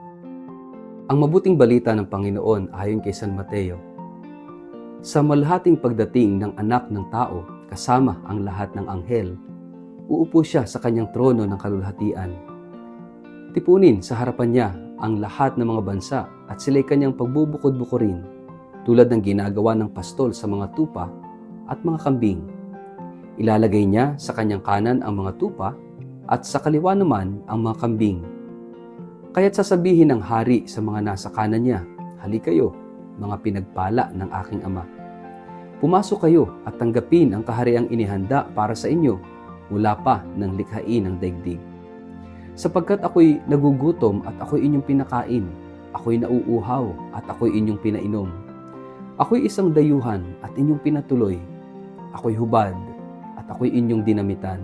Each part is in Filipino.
Ang mabuting balita ng Panginoon ayon kay San Mateo. Sa malhating pagdating ng anak ng tao, kasama ang lahat ng anghel, uupo siya sa kanyang trono ng kalulhatian. Tipunin sa harapan niya ang lahat ng mga bansa at sila'y kanyang pagbubukod-bukurin, tulad ng ginagawa ng pastol sa mga tupa at mga kambing. Ilalagay niya sa kanyang kanan ang mga tupa at sa kaliwa naman ang mga kambing. Kaya't sasabihin ng hari sa mga nasa kanan niya, "Halika kayo, mga pinagpala ng aking ama. Pumasok kayo at tanggapin ang kahariang inihanda para sa inyo mula pa ng likhain ng daigdig. Sapagkat ako'y nagugutom at ako'y inyong pinakain, ako'y nauuhaw at ako'y inyong pinainom. Ako'y isang dayuhan at inyong pinatuloy, ako'y hubad at ako'y inyong dinamitan.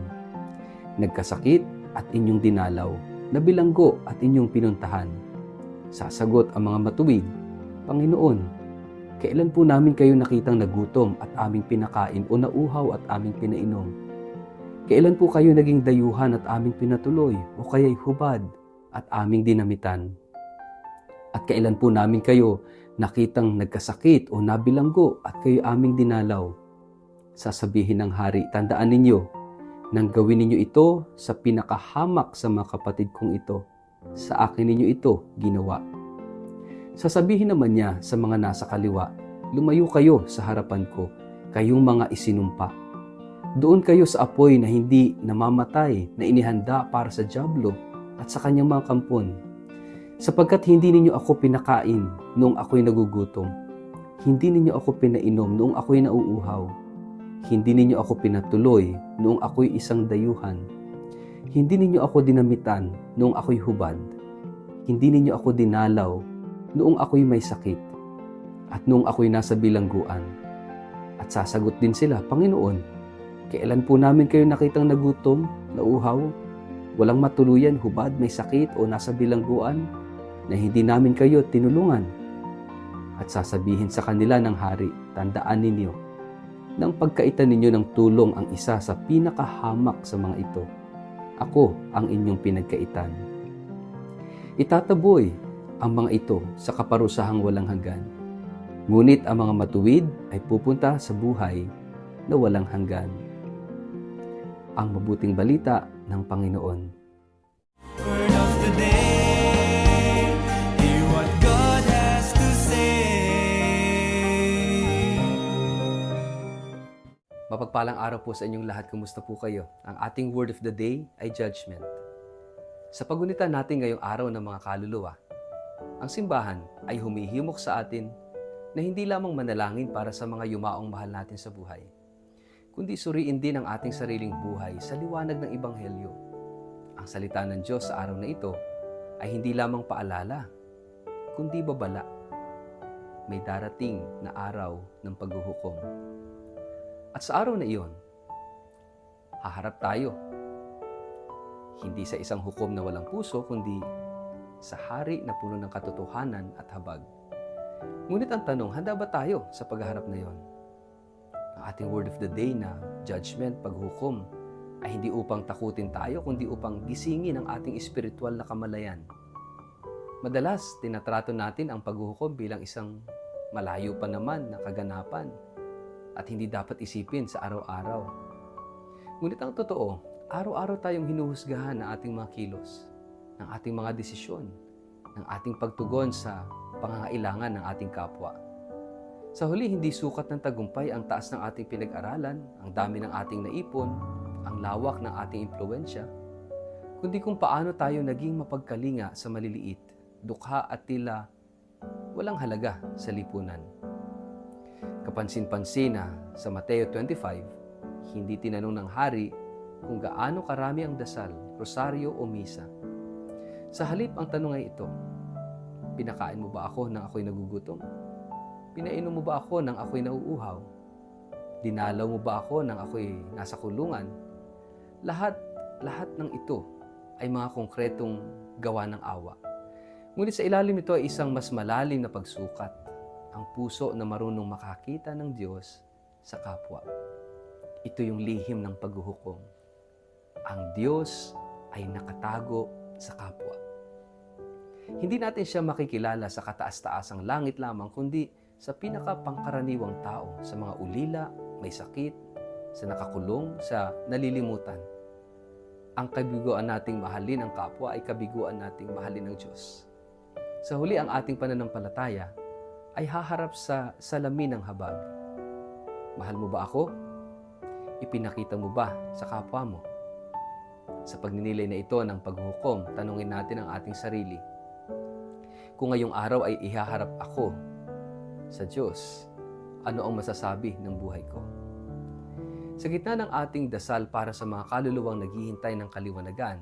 Nagkasakit at inyong dinalaw, nabilanggo at inyong pinuntahan." Sasagot ang mga matuwid, "Panginoon, kailan po namin kayo nakitang nagutom at aming pinakain o nauhaw at aming pinainom? Kailan po kayo naging dayuhan at aming pinatuloy o kaya'y hubad at aming dinamitan? At kailan po namin kayo nakitang nagkasakit o nabilanggo at kayo aming dinalaw?" Sasabihin ng hari, "Tandaan ninyo, nang gawin ninyo ito sa pinakahamak sa mga kapatid kong ito, sa akin ninyo ito ginawa." Sasabihin naman niya sa mga nasa kaliwa, "Lumayo kayo sa harapan ko, kayong mga isinumpa. Doon kayo sa apoy na hindi namamatay na inihanda para sa dyablo at sa kanyang mga kampon. Sapagkat hindi ninyo ako pinakain noong ako'y nagugutom, hindi ninyo ako pinainom noong ako'y nauuhaw, hindi ninyo ako pinatuloy noong ako'y isang dayuhan, hindi ninyo ako dinamitan noong ako'y hubad, hindi ninyo ako dinalaw noong ako'y may sakit, at noong ako'y nasa bilangguan." At sasagot din sila, "Panginoon, kailan po namin kayo nakitang nagutom, nauuhaw, walang matuluyan, hubad, may sakit o nasa bilangguan, na hindi namin kayo tinulungan?" At sasabihin sa kanila ng hari, "Tandaan ninyo, nang pagkaitan ninyo ng tulong ang isa sa pinakahamak sa mga ito, ako ang inyong pinagkaitan." Itataboy ang mga ito sa kaparusahang walang hanggan, ngunit ang mga matuwid ay pupunta sa buhay na walang hanggan. Ang mabuting balita ng Panginoon. Word of the day, hear what God has to say. Mapagpalang araw po sa inyong lahat. Kumusta po kayo? Ang ating word of the day ay judgment. Sa pagunitan natin ngayong araw ng mga kaluluwa, ang simbahan ay humihimok sa atin na hindi lamang manalangin para sa mga yumaong mahal natin sa buhay, kundi suriin din ang ating sariling buhay sa liwanag ng Ebanghelyo. Ang salita ng Diyos sa araw na ito ay hindi lamang paalala, kundi babala. May darating na araw ng paghuhukom. At sa araw na iyon, haharap tayo, hindi sa isang hukom na walang puso, kundi sa hari na puno ng katotohanan at habag. Ngunit ang tanong, handa ba tayo sa pagharap na iyon? Ang ating word of the day na judgment, paghukom, ay hindi upang takutin tayo, kundi upang gisingin ang ating espiritual na kamalayan. Madalas, tinatrato natin ang paghuhukom bilang isang malayo pa naman na kaganapan at hindi dapat isipin sa araw-araw. Ngunit ang totoo, araw-araw tayong hinuhusgahan ng ating mga kilos, ng ating mga desisyon, ng ating pagtugon sa pangangailangan ng ating kapwa. Sa huli, hindi sukat ng tagumpay ang taas ng ating pinag-aralan, ang dami ng ating naipon, ang lawak ng ating impluwensya, kundi kung paano tayo naging mapagkalinga sa maliliit, dukha at tila walang halaga sa lipunan. Kapansin-pansin na sa Mateo 25, hindi tinanong ng hari kung gaano karami ang dasal, rosaryo o misa. Sa halip, ang tanong ay ito, pinakain mo ba ako nang ako'y nagugutom? Pinainom mo ba ako nang ako'y nauuhaw? Dinalaw mo ba ako nang ako'y nasa kulungan? Lahat ng ito ay mga konkretong gawa ng awa. Ngunit sa ilalim nito ay isang mas malalim na pagsukat, ang puso na marunong makakita ng Diyos sa kapwa. Ito yung lihim ng paghuhukom. Ang Diyos ay nakatago sa kapwa. Hindi natin siya makikilala sa kataas-taasang langit lamang, kundi sa pinakapangkaraniwang tao, sa mga ulila, may sakit, sa nakakulong, sa nalilimutan. Ang kabiguan nating mahalin ang kapwa ay kabiguan nating mahalin ang Diyos. Sa huli, ang ating pananampalataya ay haharap sa salamin ng habag. Mahal mo ba ako? Ipinakita mo ba sa kapwa mo? Sa pagninilay na ito ng paghuhukom, tanungin natin ang ating sarili. Kung ngayong araw ay ihaharap ako sa Diyos, ano ang masasabi ng buhay ko? Sa gitna ng ating dasal para sa mga kaluluwang naghihintay ng kaliwanagan,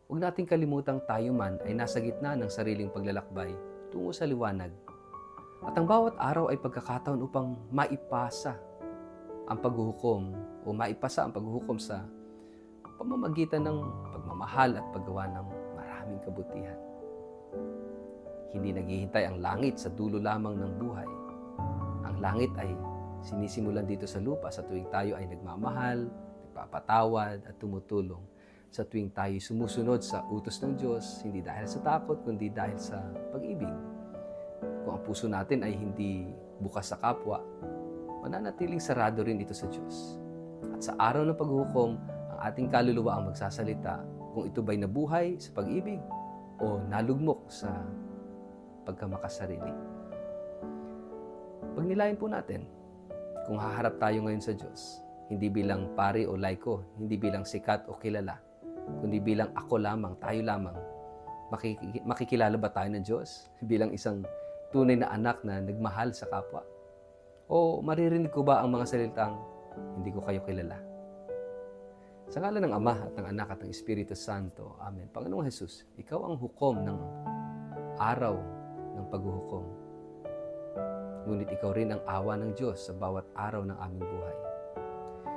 huwag nating kalimutang tayo man ay nasa gitna ng sariling paglalakbay tungo sa liwanag. At ang bawat araw ay pagkakataon upang maipasa ang paghuhukom sa pamamagitan ng pagmamahal at paggawa ng maraming kabutihan. Hindi naghihintay ang langit sa dulo lamang ng buhay. Ang langit ay sinisimulan dito sa lupa sa tuwing tayo ay nagmamahal, nagpapatawad at tumutulong. Sa tuwing tayo sumusunod sa utos ng Diyos, hindi dahil sa takot, kundi dahil sa pag-ibig. Kung ang puso natin ay hindi bukas sa kapwa, mananatiling sarado rin ito sa Diyos. At sa araw ng paghuhukom, ang ating kaluluwa ang magsasalita kung ito ba'y nabuhay sa pag-ibig o nalugmok sa pagkamakasarili. Pagnilayan po natin, kung haharap tayo ngayon sa Diyos, hindi bilang pari o laiko, hindi bilang sikat o kilala, kundi bilang ako lamang, tayo lamang, makikilala ba tayo ng Diyos bilang isang tunay na anak na nagmahal sa kapwa? O maririnig ko ba ang mga salitang, hindi ko kayo kilala? Sa ngalan ng Ama at ng Anak at ng Espiritu Santo. Amen. Panginoong Jesus, Ikaw ang hukom ng araw ng paghuhukom. Ngunit Ikaw rin ang awa ng Diyos sa bawat araw ng aming buhay.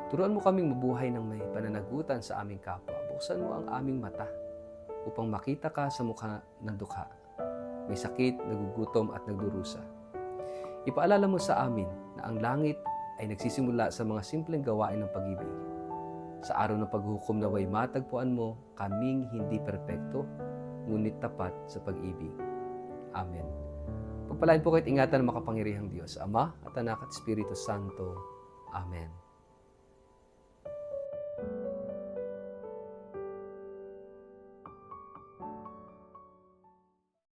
Turuan mo kaming mabuhay ng may pananagutan sa aming kapwa. Buksan mo ang aming mata upang makita ka sa mukha ng dukha. May sakit, nagugutom at nagdurusa. Ipaalala mo sa amin na ang langit ay nagsisimula sa mga simpleng gawain ng pag-ibig. Sa araw ng paghuhukom naway matagpuan mo kaming hindi perpekto, ngunit tapat sa pag-ibig. Amen. Pagpalain po kayo't ingatan ng makapangyarihang Diyos, Ama at Anak at Espiritu Santo. Amen.